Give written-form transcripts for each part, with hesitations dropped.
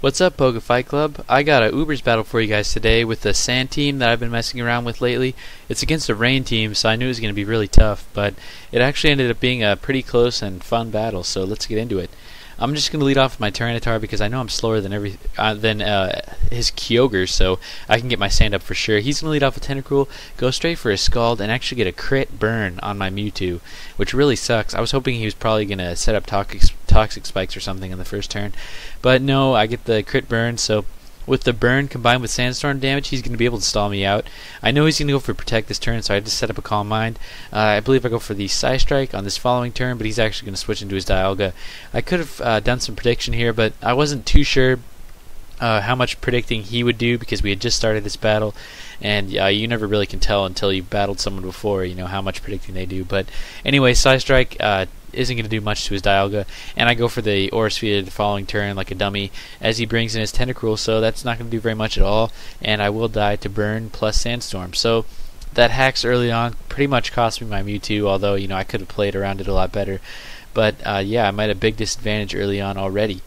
What's up, PokeFightClub? I got a Ubers battle for you guys today with the sand team that I've been messing around with lately. It's against a rain team, so I knew it was going to be really tough, but it actually ended up being a pretty close and fun battle, so let's get into it. I'm just going to lead off with my Tyranitar because I know I'm slower than his Kyogre, so I can get my sand up for sure. He's going to lead off with Tentacruel, go straight for his Scald, and actually get a crit burn on my Mewtwo, which really sucks. I was hoping he was probably going to set up Toxic Spikes or something in the first turn, but no, I get the crit burn, so with the burn combined with Sandstorm damage, he's going to be able to stall me out. I know he's going to go for Protect this turn, so I just set up a Calm Mind. I believe I go for the Psystrike on this following turn, but he's actually going to switch into his Dialga. I could have done some prediction here, but I wasn't too sure how much predicting he would do because we had just started this battle, and you never really can tell until you've battled someone before, you know, how much predicting they do. But anyway, Psystrike isn't going to do much to his Dialga, and I go for the Aura Sphere the following turn like a dummy as he brings in his Tentacruel, so that's not going to do very much at all, and I will die to Burn plus Sandstorm. So that hacks early on pretty much cost me my Mewtwo, although, you know, I could have played around it a lot better. But yeah, I'm at a big disadvantage early on already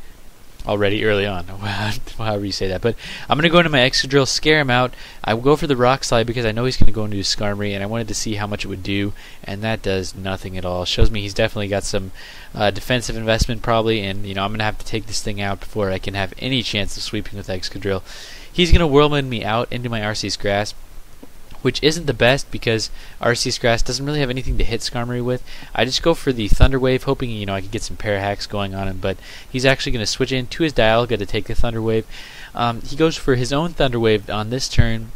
early on, however you say that. But I'm going to go into my Excadrill, scare him out. I will go for the Rock Slide because I know he's going to go into his Skarmory, and I wanted to see how much it would do, and that does nothing at all. Shows me he's definitely got some defensive investment probably, and, you know, I'm going to have to take this thing out before I can have any chance of sweeping with Excadrill. He's going to Whirlwind me out into my Arceus Grass, which isn't the best because Arceus Grass doesn't really have anything to hit Skarmory with. I just go for the Thunder Wave, hoping, you know, I could get some pair hacks going on him, but he's actually going to switch into his Dialga to take the Thunder Wave. He goes for his own Thunder Wave on this turn.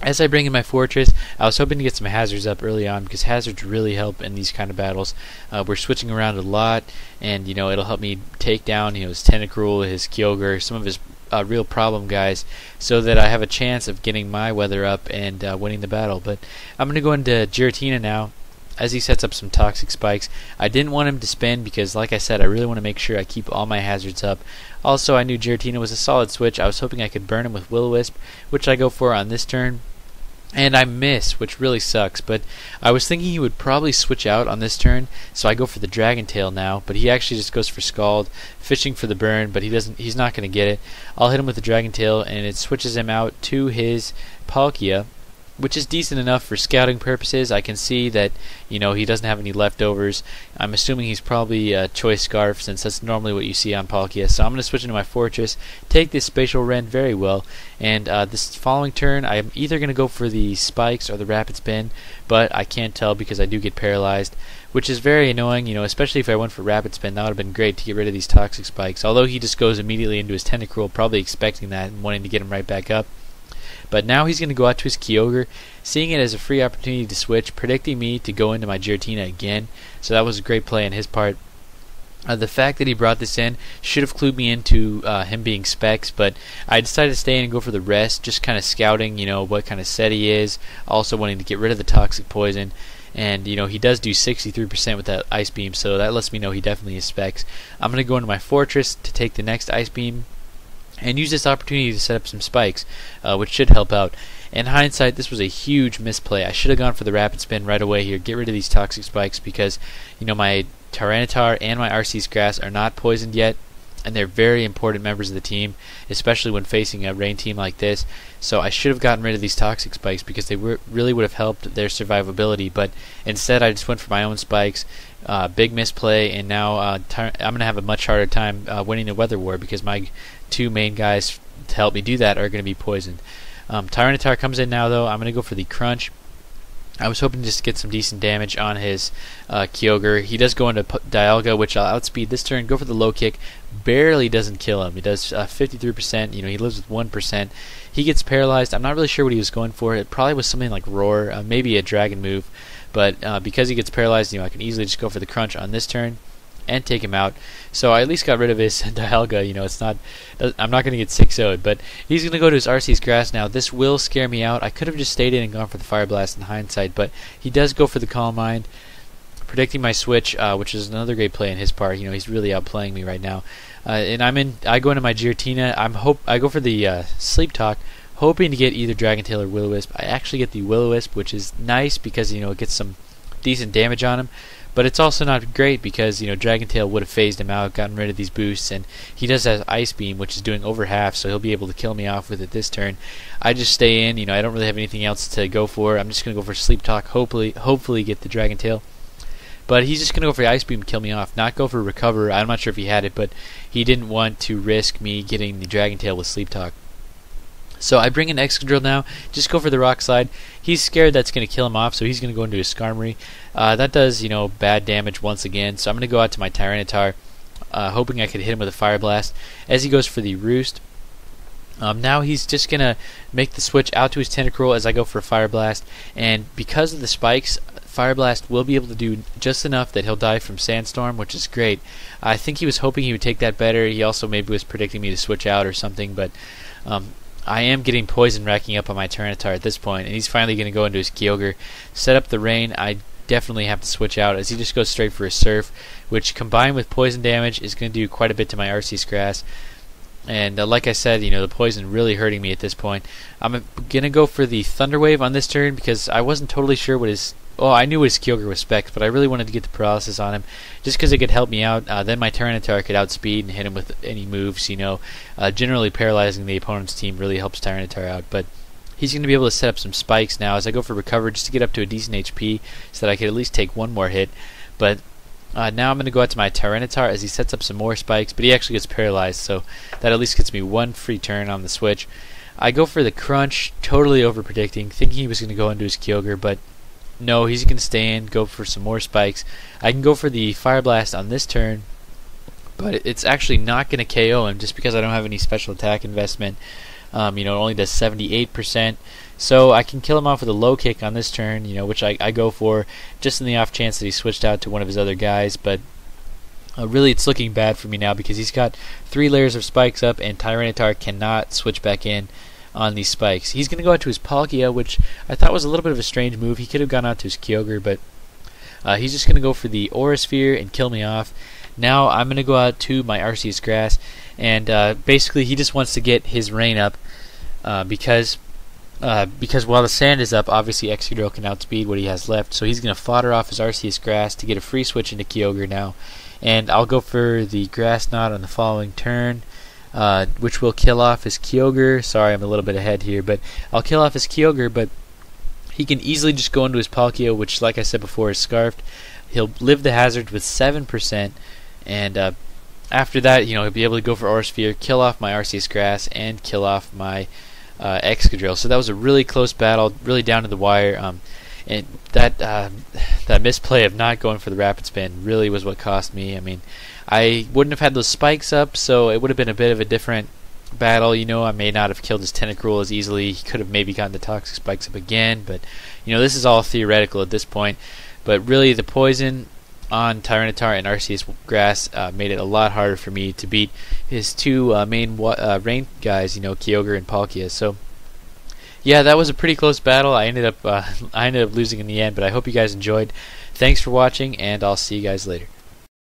As I bring in my Fortress, I was hoping to get some hazards up early on because hazards really help in these kind of battles. We're switching around a lot, and, you know, it'll help me take down, you know, his Tentacruel, his Kyogre, some of his real problem guys, so that I have a chance of getting my weather up and winning the battle. But I'm going to go into Giratina now as he sets up some Toxic Spikes. I didn't want him to spin because, like I said, I really want to make sure I keep all my hazards up. Also, I knew Giratina was a solid switch. I was hoping I could burn him with Will-O-Wisp, which I go for on this turn. And I miss, which really sucks, but I was thinking he would probably switch out on this turn, so I go for the Dragon Tail now, but he actually just goes for Scald, fishing for the burn, but he's not going to get it. I'll hit him with the Dragon Tail, and it switches him out to his Palkia, which is decent enough for scouting purposes. I can see that, you know, he doesn't have any leftovers. I'm assuming he's probably a Choice Scarf, since that's normally what you see on Palkia. So I'm going to switch into my Fortress, take this Spatial Rend very well, and this following turn I'm either going to go for the Spikes or the Rapid Spin, but I can't tell because I do get paralyzed, which is very annoying, you know, especially if I went for Rapid Spin. That would have been great to get rid of these Toxic Spikes, although he just goes immediately into his Tentacruel, probably expecting that and wanting to get him right back up. But now he's going to go out to his Kyogre, seeing it as a free opportunity to switch, predicting me to go into my Giratina again. So that was a great play on his part. The fact that he brought this in should have clued me into him being Specs, but I decided to stay in and go for the rest, just kind of scouting, you know, what kind of set he is, also wanting to get rid of the Toxic Poison. And, you know, he does do 63% with that Ice Beam, so that lets me know he definitely is Specs. I'm going to go into my Fortress to take the next Ice Beam and use this opportunity to set up some spikes, which should help out. In hindsight, this was a huge misplay. I should have gone for the Rapid Spin right away here, get rid of these Toxic Spikes, because, you know, my Tyranitar and my Arceus Grass are not poisoned yet, and they're very important members of the team, especially when facing a rain team like this. So I should have gotten rid of these Toxic Spikes because they really would have helped their survivability, but instead I just went for my own Spikes. Big misplay, and now I'm going to have a much harder time winning the Weather War because my two main guys to help me do that are going to be poisoned. Tyranitar comes in now, though. I'm going to go for the Crunch. I was hoping just to get some decent damage on his Kyogre. He does go into Dialga, which I'll outspeed this turn. Go for the Low Kick. Barely doesn't kill him. He does 53%. You know, he lives with 1%. He gets paralyzed. I'm not really sure what he was going for. It probably was something like Roar, maybe a Dragon move. But because he gets paralyzed, you know, I can easily just go for the Crunch on this turn and take him out. So I at least got rid of his Dialga. You know, I'm not going to get 6-0'd, but he's going to go to his Arceus Grass now. This will scare me out. I could have just stayed in and gone for the Fire Blast in hindsight, but he does go for the Calm Mind, predicting my switch, which is another great play on his part. You know, he's really outplaying me right now. And I go into my Giratina. I go for the Sleep Talk, hoping to get either Dragon Tail or Will-O-Wisp. I actually get the Will-O-Wisp, which is nice because, you know, it gets some decent damage on him. but it's also not great because Dragon Tail would have phased him out, gotten rid of these boosts, and he does have Ice Beam, which is doing over half, so he'll be able to kill me off with it this turn. I just stay in. I don't really have anything else to go for. I'm just gonna go for Sleep Talk, hopefully get the Dragon Tail. But he's just going to go for the Ice Beam to kill me off, not go for Recover. I'm not sure if he had it, but he didn't want to risk me getting the Dragon Tail with Sleep Talk. So I bring in Excadrill now, just go for the Rock Slide. He's scared that's going to kill him off, so he's going to go into his Skarmory. That does, bad damage once again, so I'm going to go out to my Tyranitar, hoping I could hit him with a Fire Blast. As he goes for the Roost, now he's just going to make the switch out to his Tentacruel as I go for a Fire Blast, and because of the spikes, Fire Blast will be able to do just enough that he'll die from Sandstorm, which is great. I think he was hoping he would take that better. He also maybe was predicting me to switch out or something, but I am getting poison racking up on my Tyranitar at this point, and he's finally going to go into his Kyogre. Set up the Rain. I definitely have to switch out as he just goes straight for a Surf, which combined with poison damage is going to do quite a bit to my Arceus Grass. And like I said, the poison really hurting me at this point. I'm going to go for the Thunder Wave on this turn because I wasn't totally sure what his... Oh, I knew his Kyogre was specced, but I really wanted to get the paralysis on him just because it could help me out. Then my Tyranitar could outspeed and hit him with any moves. Generally paralyzing the opponent's team really helps Tyranitar out. But he's going to be able to set up some spikes now as I go for Recover just to get up to a decent HP so that I could at least take one more hit. But now I'm going to go out to my Tyranitar as he sets up some more spikes, but he actually gets paralyzed, so that at least gets me one free turn on the switch. I go for the Crunch, totally over-predicting, thinking he was going to go into his Kyogre, but no, he's going to stay in, go for some more spikes. I can go for the Fire Blast on this turn, but it's actually not going to KO him just because I don't have any special attack investment. It only does 78%, so I can kill him off with a Low Kick on this turn, which I go for just in the off chance that he switched out to one of his other guys. But really it's looking bad for me now because he's got 3 layers of spikes up and Tyranitar cannot switch back in on these spikes. He's going to go out to his Palkia, which I thought was a little bit of a strange move. He could have gone out to his Kyogre, but he's just going to go for the Aura Sphere and kill me off. Now I'm going to go out to my Arceus Grass, and basically he just wants to get his Rain up because while the Sand is up, obviously Excadrill can outspeed what he has left, so he's going to fodder off his Arceus Grass to get a free switch into Kyogre now. And I'll go for the Grass Knot on the following turn, which will kill off his Kyogre. Sorry, I'm a little bit ahead here, but I'll kill off his Kyogre, but he can easily just go into his Palkia, which, like I said before, is Scarfed. He'll live the hazard with 7%, and after that, he'll be able to go for Aura Sphere, kill off my Arceus Grass, and kill off my Excadrill. So that was a really close battle, really down to the wire. And that misplay of not going for the Rapid Spin really was what cost me. I mean, I wouldn't have had those spikes up, so it would have been a bit of a different battle. I may not have killed his Tentacruel as easily. He could have maybe gotten the Toxic Spikes up again, but this is all theoretical at this point. But really, the poison on Tyranitar and Arceus Grass made it a lot harder for me to beat his 2 main rain guys, Kyogre and Palkia. So yeah, that was a pretty close battle. I ended up losing in the end, but I hope you guys enjoyed. Thanks for watching, and I'll see you guys later.